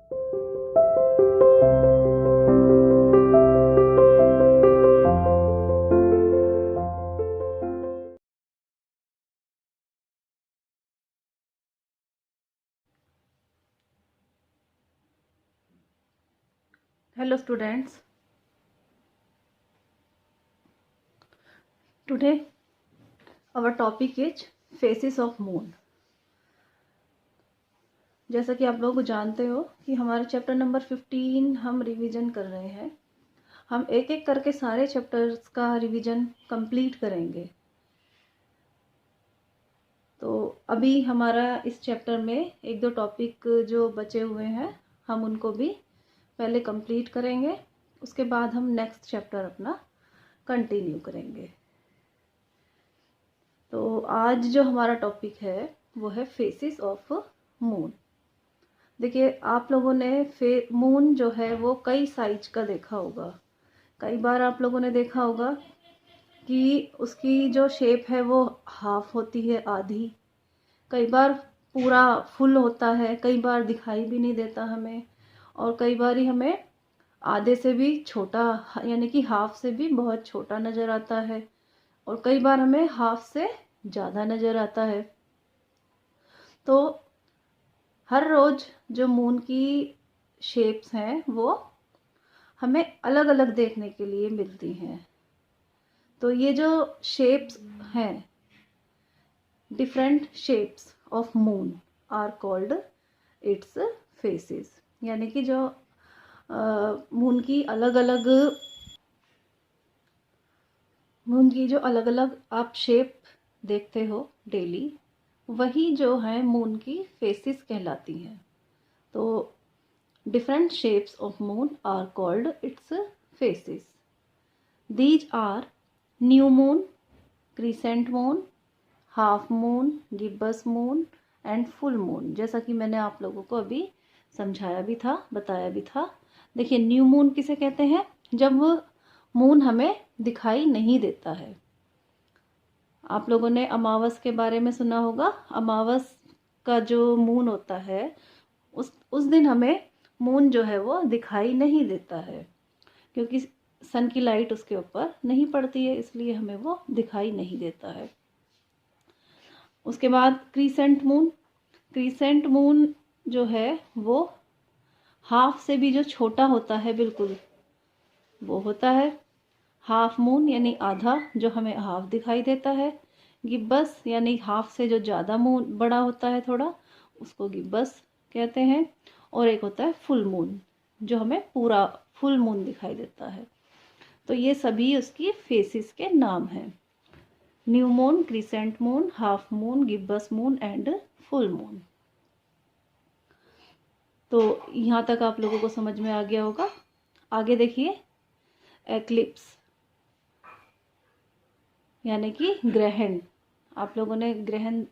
Hello students, today our topic is phases of moon। जैसा कि आप लोग जानते हो कि हमारा चैप्टर नंबर 15 हम रिवीजन कर रहे हैं। हम एक एक करके सारे चैप्टर्स का रिवीजन कंप्लीट करेंगे। तो अभी हमारा इस चैप्टर में एक दो टॉपिक जो बचे हुए हैं हम उनको भी पहले कंप्लीट करेंगे, उसके बाद हम नेक्स्ट चैप्टर अपना कंटिन्यू करेंगे। तो आज जो हमारा टॉपिक है वो है फेसेस ऑफ मून। देखिए, आप लोगों ने मून जो है वो कई साइज का देखा होगा। कई बार आप लोगों ने देखा होगा कि उसकी जो शेप है वो हाफ होती है, आधी। कई बार पूरा फुल होता है, कई बार दिखाई भी नहीं देता हमें, और कई बार ही हमें आधे से भी छोटा यानी कि हाफ से भी बहुत छोटा नज़र आता है, और कई बार हमें हाफ से ज़्यादा नज़र आता है। तो हर रोज़ जो मून की शेप्स हैं वो हमें अलग अलग देखने के लिए मिलती हैं। तो ये जो शेप्स हैं, different shapes of moon are called its phases, यानी कि जो मून की जो अलग अलग आप शेप देखते हो डेली, वही जो है मून की फेसेस कहलाती हैं। तो different shapes of moon are called its phases. These are new moon, crescent moon, half moon, gibbous moon and full moon, जैसा कि मैंने आप लोगों को अभी समझाया भी था, बताया भी था। देखिए, न्यू मून किसे कहते हैं? जब मून हमें दिखाई नहीं देता है। आप लोगों ने अमावस के बारे में सुना होगा। अमावस का जो मून होता है उस दिन हमें मून जो है वो दिखाई नहीं देता है, क्योंकि सन की लाइट उसके ऊपर नहीं पड़ती है, इसलिए हमें वो दिखाई नहीं देता है। उसके बाद क्रीसेंट मून। क्रीसेंट मून जो है वो हाफ से भी जो छोटा होता है, बिल्कुल वो होता है हाफ मून, यानी आधा, जो हमें हाफ दिखाई देता है। गिब्बस यानी हाफ से जो ज़्यादा मून बड़ा होता है थोड़ा, उसको गिब्बस कहते हैं। और एक होता है फुल मून, जो हमें पूरा फुल मून दिखाई देता है। तो ये सभी उसकी फेसिस के नाम हैं: new moon, crescent moon, half moon, gibbous moon and full moon. तो यहाँ तक आप लोगों को समझ में आ गया होगा। आगे देखिए, एक्लिप्स यानी कि ग्रहण। आप लोगों ने ग्रहण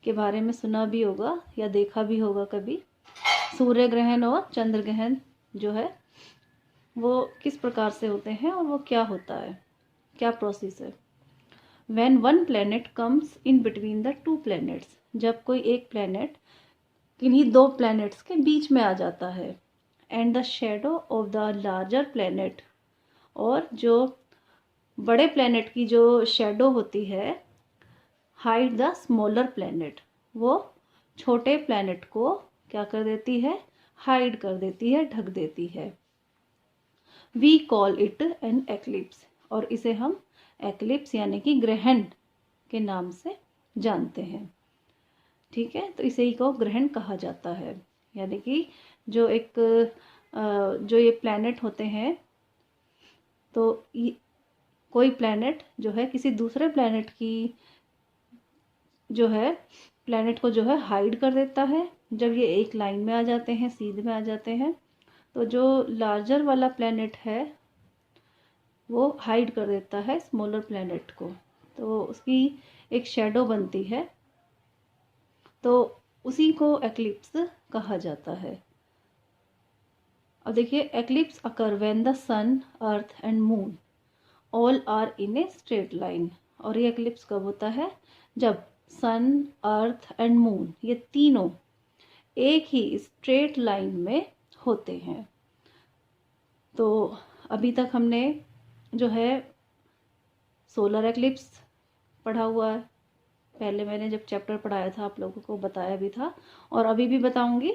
के बारे में सुना भी होगा या देखा भी होगा कभी। सूर्य ग्रहण और चंद्र ग्रहण जो है वो किस प्रकार से होते हैं और वो क्या होता है, क्या प्रोसेस है। When one planet comes in between the two planets, जब कोई एक प्लैनेट किन्हीं दो प्लैनेट्स के बीच में आ जाता है, and the shadow of the larger planet, और जो बड़े प्लैनेट की जो शेडो होती है, हाइड द स्मॉलर प्लैनेट, वो छोटे प्लैनेट को क्या कर देती है? हाइड कर देती है, ढक देती है। We call it an eclipse, और इसे हम एक्लिप्स यानी कि ग्रहण के नाम से जानते हैं। ठीक है, तो इसे ही को ग्रहण कहा जाता है। यानी कि जो ये प्लैनेट होते हैं, तो कोई प्लैनेट जो है किसी दूसरे प्लैनेट की जो है प्लैनेट को जो है हाइड कर देता है। जब ये एक लाइन में आ जाते हैं, सीध में आ जाते हैं, तो जो लार्जर वाला प्लैनेट है वो हाइड कर देता है स्मॉलर प्लैनेट को, तो उसकी एक शेडो बनती है। तो उसी को एक्लिप्स कहा जाता है। अब देखिए, eclipse occur when the sun, earth and moon all are in a straight line. और ये एक्लिप्स कब होता है? जब सन, अर्थ एंड मून ये तीनों एक ही स्ट्रेट लाइन में होते हैं। तो अभी तक हमने जो है सोलर एक्लिप्स पढ़ा हुआ है। पहले मैंने जब चैप्टर पढ़ाया था आप लोगों को बताया भी था, और अभी भी बताऊंगी।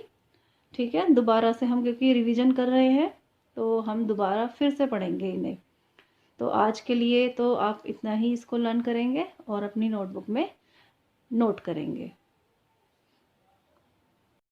ठीक है, दोबारा से हम क्योंकि रिवीजन कर रहे हैं तो हम दोबारा फिर से पढ़ेंगे इन्हें। तो आज के लिए तो आप इतना ही इसको लर्न करेंगे और अपनी नोटबुक में नोट करेंगे।